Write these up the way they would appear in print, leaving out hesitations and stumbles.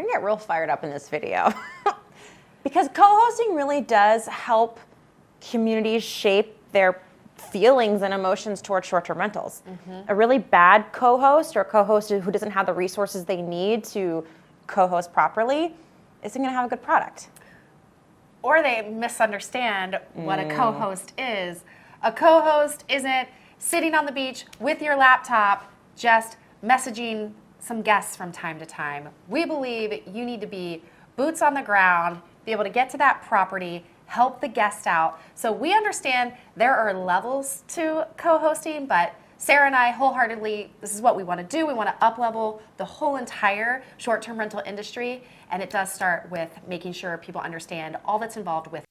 going to get real fired up in this video. Because co-hosting really does help communities shape their feelings and emotions towards short-term rentals. A really bad co-host or a co-host who doesn't have the resources they need to co-host properly isn't going to have a good product. Or they misunderstand what a co-host is. A co-host isn't sitting on the beach with your laptop just messaging some guests from time to time. We believe you need to be boots on the ground, be able to get to that property, help the guest out. So we understand there are levels to co-hosting, but Sarah and I wholeheartedly, this is what we want to do. We want to up-level the whole entire short-term rental industry, and it does start with making sure people understand all that's involved with.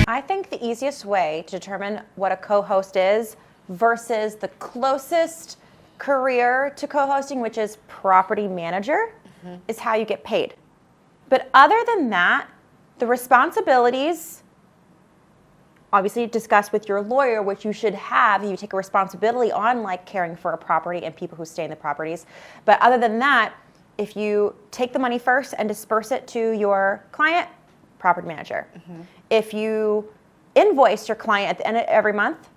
I think the easiest way to determine what a co-host is versus the closest career to co-hosting, which is property manager, is how you get paid. But other than that, the responsibilities, obviously discuss with your lawyer, which you should have. You take a responsibility on like caring for a property and people who stay in the properties. But other than that, if you take the money first and disperse it to your client, property manager. If you invoice your client at the end of every month,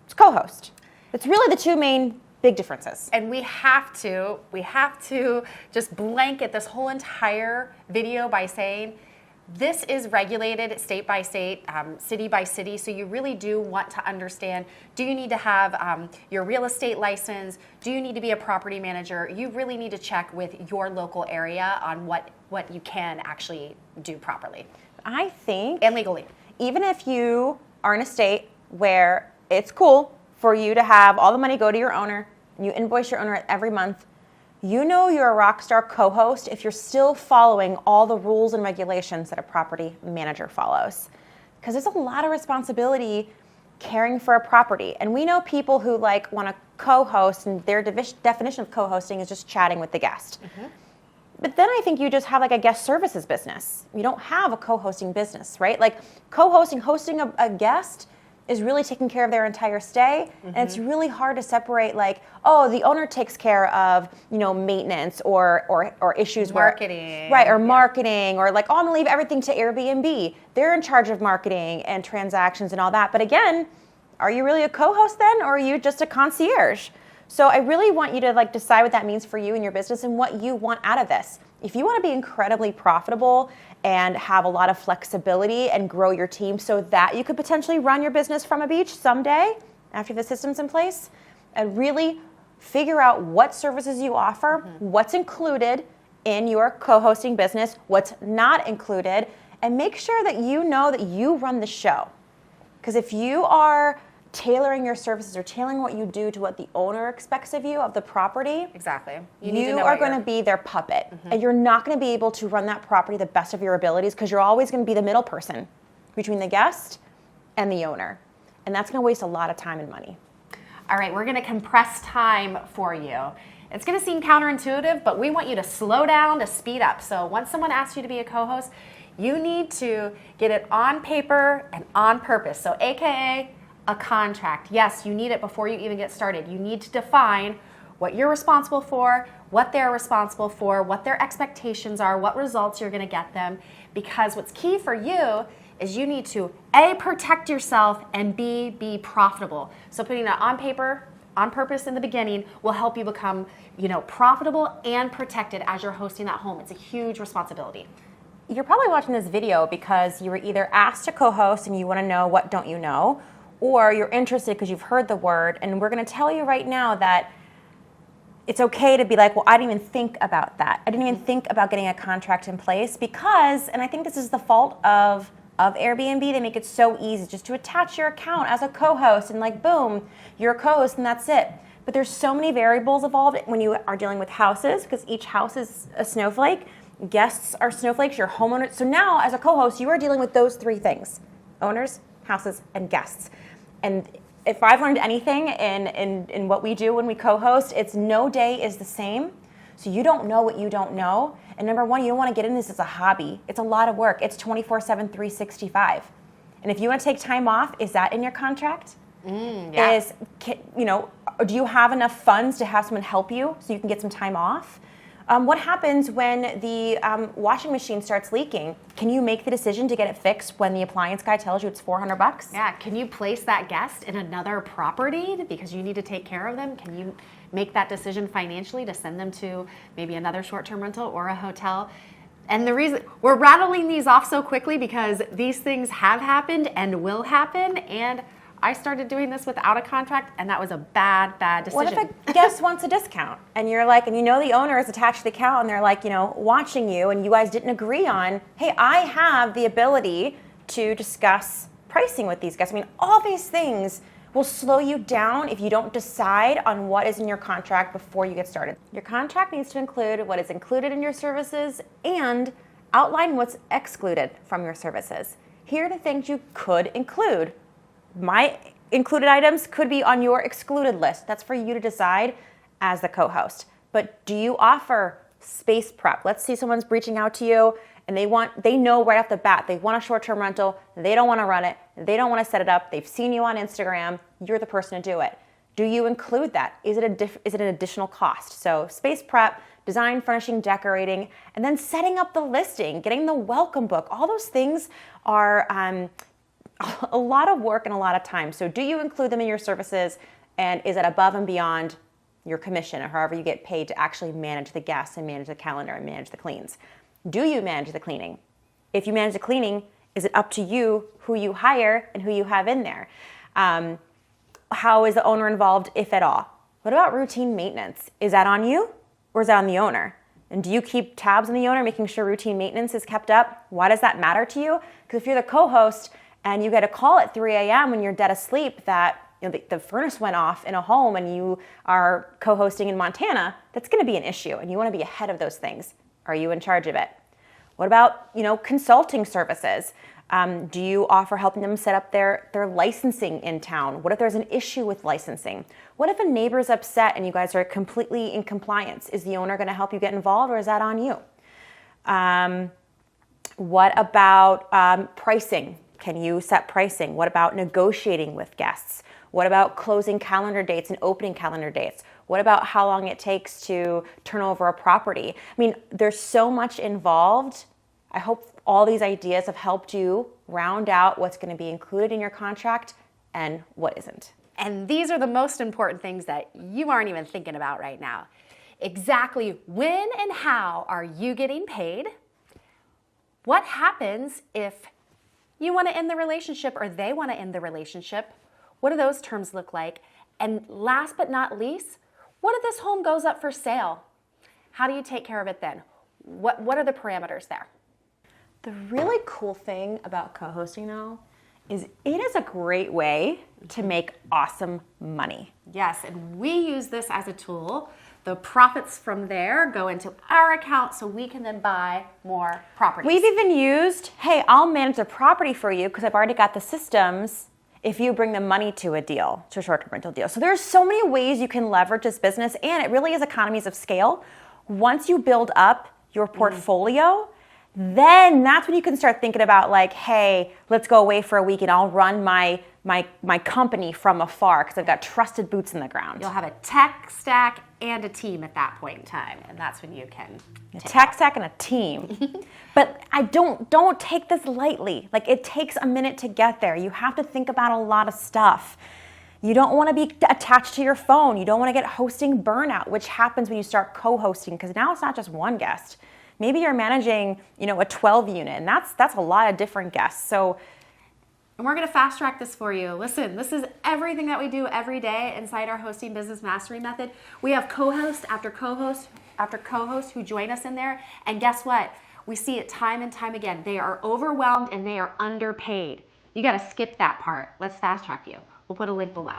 it's co-host. It's really the two main big differences. And we have to just blanket this whole entire video by saying this is regulated state by state, city by city. So you really do want to understand, do you need to have your real estate license? Do you need to be a property manager? You really need to check with your local area on what you can actually do properly. I think, and legally. Even if you are in a state where it's cool for you to have all the money go to your owner, and you invoice your owner every month, you know you're a rock star co-host if you're still following all the rules and regulations that a property manager follows. Because there's a lot of responsibility caring for a property. And we know people who like want to co-host, and their definition of co-hosting is just chatting with the guest. But then I think you just have like a guest services business. You don't have a co-hosting business, right? Like co-hosting, hosting a guest is really taking care of their entire stay. And it's really hard to separate like, oh, the owner takes care of, maintenance or issues marketing. Or marketing, or like, oh, I'm gonna leave everything to Airbnb. They're in charge of marketing and transactions and all that. But again, are you really a co-host then, or are you just a concierge? So I really want you to like decide what that means for you and your business and what you want out of this. If you want to be incredibly profitable and have a lot of flexibility and grow your team so that you could potentially run your business from a beach someday after the system's in place, and really figure out what services you offer, what's included in your co-hosting business, what's not included, and make sure that you know that you run the show. Because if you are tailoring your services or tailoring what you do to what the owner expects of you, of the property, exactly. You are going to be their puppet. And you're not going to be able to run that property the best of your abilities, because you're always going to be the middle person between the guest and the owner. And that's going to waste a lot of time and money. All right, we're going to compress time for you. It's going to seem counterintuitive, but we want you to slow down to speed up. So once someone asks you to be a co-host, you need to get it on paper and on purpose. So AKA a contract. Yes, you need it before you even get started. You need to define what you're responsible for, what they're responsible for, what their expectations are, what results you're going to get them. Because what's key for you is you need to A, protect yourself, and B, be profitable. So putting that on paper, on purpose in the beginning will help you become, profitable and protected as you're hosting that home. It's a huge responsibility. You're probably watching this video because you were either asked to co-host and you want to know what don't you know, or you're interested because you've heard the word. And we're going to tell you right now that it's okay to be like, well, I didn't even think about that. I didn't even think about getting a contract in place because, and I think this is the fault of Airbnb, they make it so easy just to attach your account as a co-host and like, boom, you're a co-host and that's it. But there's so many variables involved when you are dealing with houses, because each house is a snowflake. Guests are snowflakes, your homeowners. So now as a co-host, you are dealing with those three things: owners, houses, and guests. And if I've learned anything in what we do when we co-host, it's no day is the same. So you don't know what you don't know. And number one, you don't want to get into this as a hobby. It's a lot of work. It's 24/7, 365. And if you want to take time off, is that in your contract? Yeah. Do you have enough funds to have someone help you so you can get some time off? What happens when the washing machine starts leaking? Can you make the decision to get it fixed when the appliance guy tells you it's $400? Yeah, can you place that guest in another property because you need to take care of them? Can you make that decision financially to send them to maybe another short-term rental or a hotel? And the reason we're rattling these off so quickly because these things have happened and will happen. And I started doing this without a contract, and that was a bad decision. What if a guest wants a discount and you're like, and you know the owner is attached to the account and they're like, watching you, and you guys didn't agree on, hey, I have the ability to discuss pricing with these guests. I mean, all these things will slow you down if you don't decide on what is in your contract before you get started. Your contract needs to include what is included in your services and outline what's excluded from your services. Here are the things you could include. My included items could be on your excluded list. That's for you to decide as the co-host. But do you offer space prep? Let's say someone's reaching out to you and they know right off the bat, they want a short-term rental, they don't want to run it, they don't want to set it up, they've seen you on Instagram, you're the person to do it. Do you include that? Is it an additional cost? So space prep, design, furnishing, decorating, and then setting up the listing, getting the welcome book, all those things are a lot of work and a lot of time. So do you include them in your services, and is it above and beyond your commission or however you get paid to actually manage the guests and manage the calendar and manage the cleans? Do you manage the cleaning? If you manage the cleaning, is it up to you who you hire and who you have in there? How is the owner involved, if at all? What about routine maintenance? Is that on you or is that on the owner? And do you keep tabs on the owner, making sure routine maintenance is kept up? Why does that matter to you? Because if you're the co-host and you get a call at 3 a.m. when you're dead asleep that the furnace went off in a home and you are co-hosting in Montana, that's going to be an issue, and you want to be ahead of those things. Are you in charge of it? What about consulting services? Do you offer helping them set up their licensing in town? What if there's an issue with licensing? What if a neighbor's upset and you guys are completely in compliance? Is the owner going to help you get involved, or is that on you? What about pricing? Can you set pricing? What about negotiating with guests? What about closing calendar dates and opening calendar dates? What about how long it takes to turn over a property? I mean, there's so much involved. I hope all these ideas have helped you round out what's going to be included in your contract and what isn't. And these are the most important things that you aren't even thinking about right now. Exactly when and how are you getting paid? What happens if you want to end the relationship or they want to end the relationship? What do those terms look like? And last but not least, what if this home goes up for sale? How do you take care of it then? What are the parameters there? The really cool thing about co-hosting though is it is a great way to make awesome money. Yes, and we use this as a tool. The profits from there go into our account so we can then buy more properties. We've even used, hey, I'll manage the property for you because I've already got the systems if you bring the money to a deal, to a short-term rental deal. So there's so many ways you can leverage this business, and it really is economies of scale. Once you build up your portfolio, then that's when you can start thinking about like, hey, let's go away for a week and I'll run my company from afar because I've got trusted boots in the ground. You'll have a tech stack and a team at that point in time, and that's when you can a tech stack and a team. But I don't take this lightly. Like, it takes a minute to get there. You have to think about a lot of stuff. You don't want to be attached to your phone. You don't want to get hosting burnout, which happens when you start co-hosting, because now it's not just one guest. Maybe you're managing, a 12 unit, and that's a lot of different guests. So, and we're going to fast track this for you. Listen, this is everything that we do every day inside our hosting business mastery method. We have co-host after co-host after co-host who join us in there, and guess what? We see it time and time again. They are overwhelmed and they are underpaid. You got to skip that part. Let's fast track you. We'll put a link below.